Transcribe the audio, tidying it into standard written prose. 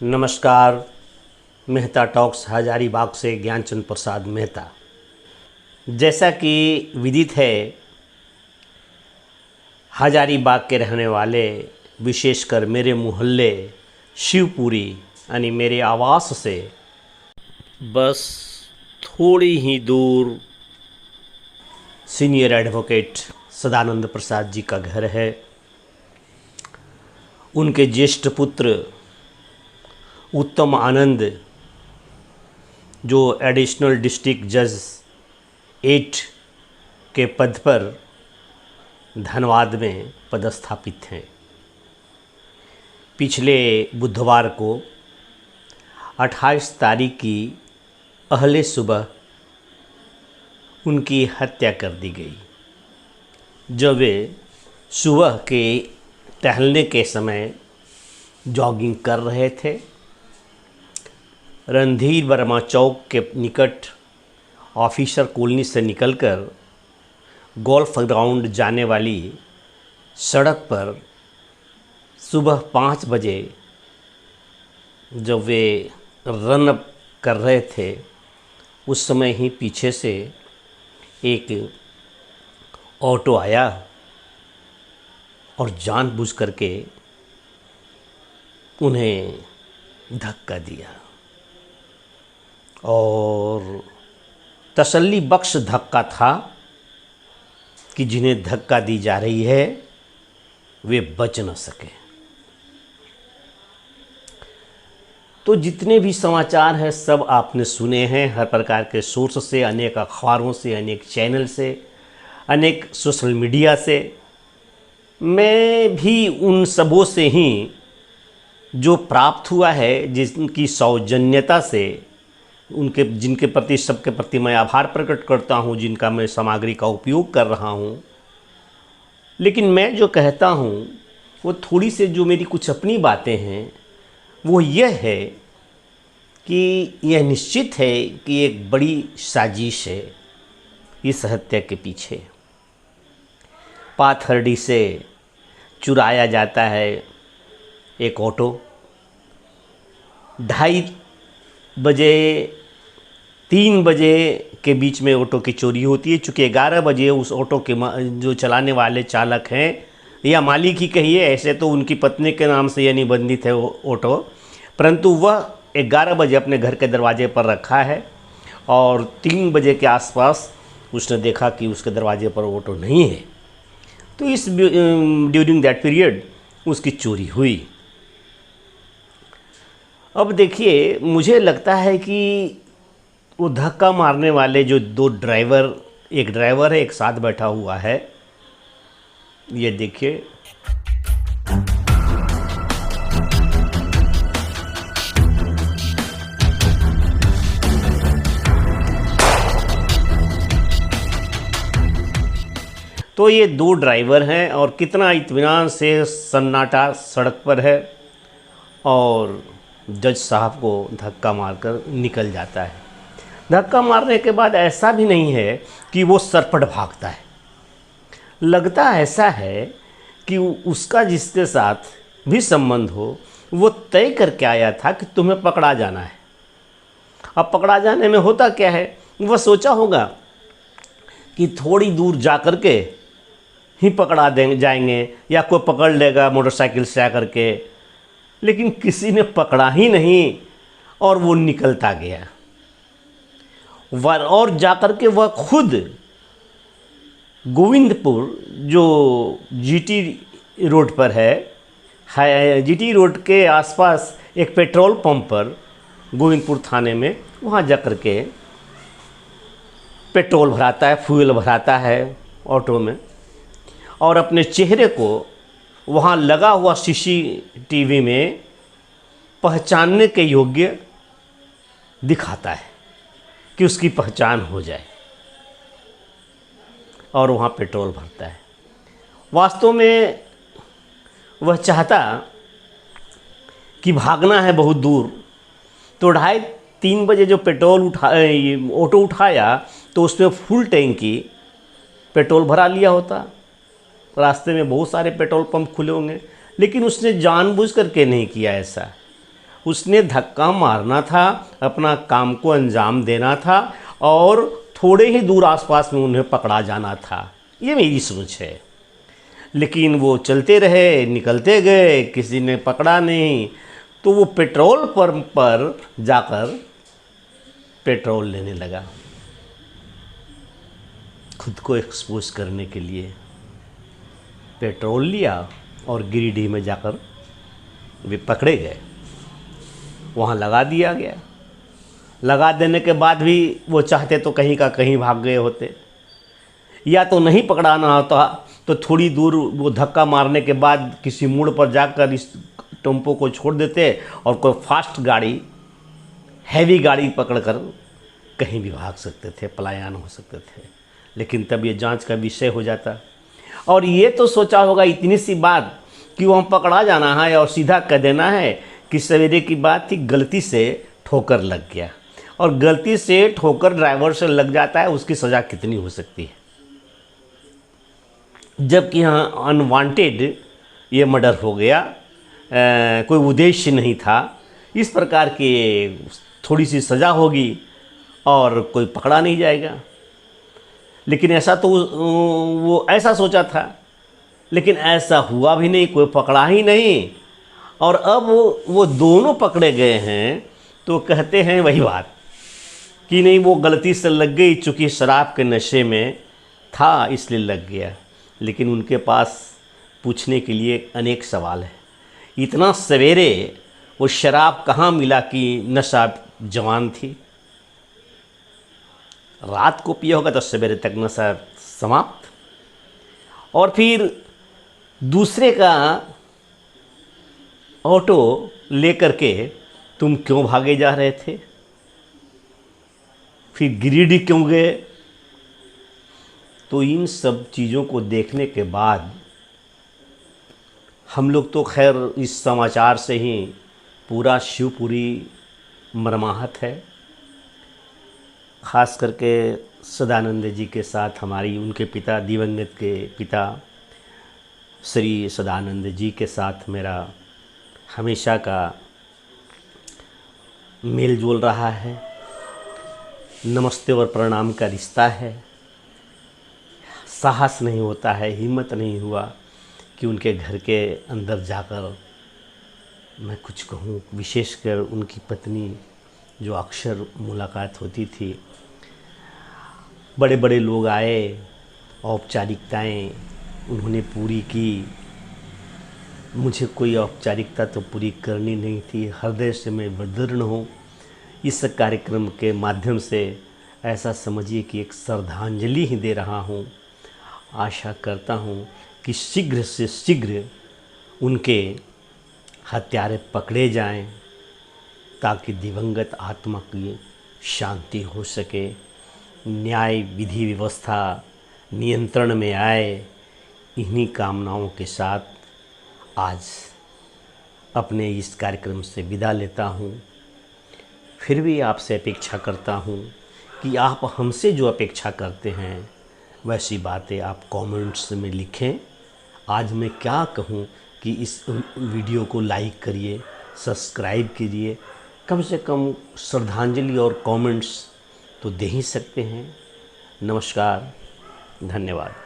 नमस्कार। मेहता टॉक्स हजारीबाग से ज्ञानचंद प्रसाद मेहता। जैसा कि विदित है, हजारीबाग के रहने वाले, विशेषकर मेरे मोहल्ले शिवपुरी यानी मेरे आवास से बस थोड़ी ही दूर सीनियर एडवोकेट सदानंद प्रसाद जी का घर है। उनके ज्येष्ठ पुत्र उत्तम आनंद, जो एडिशनल डिस्ट्रिक्ट जज 8 के पद पर धनबाद में पदस्थापित हैं, पिछले बुधवार को 28 तारीख की अहले सुबह उनकी हत्या कर दी गई, जब वे सुबह के टहलने के समय जॉगिंग कर रहे थे। रणधीर वर्मा चौक के निकट ऑफिसर कॉलोनी से निकलकर गोल्फ ग्राउंड जाने वाली सड़क पर सुबह 5 बजे जब वे रन अप कर रहे थे, उस समय ही पीछे से एक ऑटो आया और जानबूझ करके उन्हें धक्का दिया और तसल्ली बख्श धक्का था कि जिन्हें धक्का दी जा रही है वे बच न सके। तो जितने भी समाचार हैं सब आपने सुने हैं, हर प्रकार के सोर्स से, अनेक अखबारों से, अनेक चैनल से, अनेक सोशल मीडिया से। मैं भी उन सबों से ही जो प्राप्त हुआ है, जिनकी सौजन्यता से जिनके प्रति, सबके प्रति मैं आभार प्रकट करता हूँ, जिनका मैं सामग्री का उपयोग कर रहा हूँ। लेकिन मैं जो कहता हूँ वो थोड़ी से जो मेरी कुछ अपनी बातें हैं वो यह है कि यह निश्चित है कि एक बड़ी साजिश है इस हत्या के पीछे। पाथर्डी से चुराया जाता है एक ऑटो, 2:30 बजे 3 बजे के बीच में ऑटो की चोरी होती है। चूँकि 11 बजे उस ऑटो के जो चलाने वाले चालक हैं या मालिक ही कहिए, ऐसे तो उनकी पत्नी के नाम से यह निबंधित है ऑटो, परंतु वह 11 बजे अपने घर के दरवाजे पर रखा है और 3 बजे के आसपास उसने देखा कि उसके दरवाजे पर ऑटो नहीं है। तो इस ड्यूरिंग दैट पीरियड उसकी चोरी हुई। अब देखिए, मुझे लगता है कि वो धक्का मारने वाले जो 2 ड्राइवर, एक ड्राइवर है, एक साथ बैठा हुआ है, ये देखिए। तो ये 2 ड्राइवर हैं और कितना इत्मीनान से सन्नाटा सड़क पर है और जज साहब को धक्का मारकर निकल जाता है। धक्का मारने के बाद ऐसा भी नहीं है कि वो सरपट भागता है, लगता ऐसा है कि उसका जिसके साथ भी संबंध हो वो तय करके आया था कि तुम्हें पकड़ा जाना है। अब पकड़ा जाने में होता क्या है, वह सोचा होगा कि थोड़ी दूर जा कर के ही पकड़ा जाएंगे या कोई पकड़ लेगा मोटरसाइकिल से आकर के, लेकिन किसी ने पकड़ा ही नहीं और वो निकलता गया। और जाकर के वह खुद गोविंदपुर, जो जीटी रोड पर है, जीटी रोड के आसपास एक पेट्रोल पंप पर गोविंदपुर थाने में, वहाँ जाकर के पेट्रोल भराता है, फ्यूल भराता है ऑटो में और अपने चेहरे को वहाँ लगा हुआ सीसीटीवी में पहचानने के योग्य दिखाता है कि उसकी पहचान हो जाए और वहाँ पेट्रोल भरता है। वास्तव में वह चाहता कि भागना है बहुत दूर, तो 2:30-3 बजे जो ऑटो उठाया तो उसमें फुल टैंकी पेट्रोल भरा लिया होता। रास्ते में बहुत सारे पेट्रोल पंप खुले होंगे, लेकिन उसने जानबूझ करके नहीं किया ऐसा। उसने धक्का मारना था, अपना काम को अंजाम देना था और थोड़े ही दूर आसपास में उन्हें पकड़ा जाना था। ये मेरी सोच है। लेकिन वो चलते रहे, निकलते गए, किसी ने पकड़ा नहीं। तो वो पेट्रोल पंप पर जाकर पेट्रोल लेने लगा, खुद को एक्सपोज करने के लिए। पेट्रोल लिया और गिरिडीह में जाकर वे पकड़े गए, वहाँ लगा दिया गया। लगा देने के बाद भी वो चाहते तो कहीं का कहीं भाग गए होते, या तो नहीं पकड़ाना होता तो थोड़ी दूर वो धक्का मारने के बाद किसी मोड़ पर जाकर इस टेम्पो को छोड़ देते और कोई फास्ट गाड़ी, हैवी गाड़ी पकड़कर कहीं भी भाग सकते थे, पलायन हो सकते थे। लेकिन तब ये जांच का विषय हो जाता। और ये तो सोचा होगा इतनी सी बात कि वहाँ पकड़ा जाना है और सीधा कह देना है कि सवेरे की बात थी, गलती से ठोकर लग गया। और गलती से ठोकर ड्राइवर से लग जाता है, उसकी सज़ा कितनी हो सकती है। जबकि यहाँ अनवांटेड ये मर्डर हो गया, कोई उद्देश्य नहीं था। इस प्रकार की थोड़ी सी सज़ा होगी और कोई पकड़ा नहीं जाएगा। लेकिन ऐसा तो वो ऐसा सोचा था, लेकिन ऐसा हुआ भी नहीं, कोई पकड़ा ही नहीं। और अब वो दोनों पकड़े गए हैं तो कहते हैं वही बात कि नहीं, वो गलती से लग गई, चूँकि शराब के नशे में था इसलिए लग गया। लेकिन उनके पास पूछने के लिए अनेक सवाल हैं। इतना सवेरे वो शराब कहाँ मिला कि नशा जवान थी? रात को पिया होगा तो सवेरे तक नशा समाप्त। और फिर दूसरे का ऑटो लेकर के तुम क्यों भागे जा रहे थे? फिर गिरिडीह क्यों गए? तो इन सब चीज़ों को देखने के बाद हम लोग तो खैर इस समाचार से ही पूरा शिवपुरी मर्माहत है। ख़ास करके सदानंद जी के साथ हमारी, उनके पिता, दिवंगत के पिता श्री सदानंद जी के साथ मेरा हमेशा का मेल जोल रहा है। नमस्ते और प्रणाम का रिश्ता है। साहस नहीं होता है, हिम्मत नहीं हुआ कि उनके घर के अंदर जाकर मैं कुछ कहूँ। विशेषकर उनकी पत्नी, जो अक्सर मुलाकात होती थी, बड़े बड़े लोग आए, औपचारिकताएं उन्होंने पूरी की। मुझे कोई औपचारिकता तो पूरी करनी नहीं थी, हृदय से मैं विदीर्ण हूँ। इस कार्यक्रम के माध्यम से ऐसा समझिए कि एक श्रद्धांजलि ही दे रहा हूँ। आशा करता हूँ कि शीघ्र से शीघ्र उनके हत्यारे पकड़े जाएं, ताकि दिवंगत आत्मा की शांति हो सके, न्याय विधि व्यवस्था नियंत्रण में आए। इन्हीं कामनाओं के साथ आज अपने इस कार्यक्रम से विदा लेता हूँ। फिर भी आपसे अपेक्षा करता हूँ कि आप हमसे जो अपेक्षा करते हैं वैसी बातें आप कमेंट्स में लिखें। आज मैं क्या कहूँ कि इस वीडियो को लाइक करिए, सब्सक्राइब कीजिए, कम से कम श्रद्धांजलि और कमेंट्स तो दे ही सकते हैं। नमस्कार, धन्यवाद।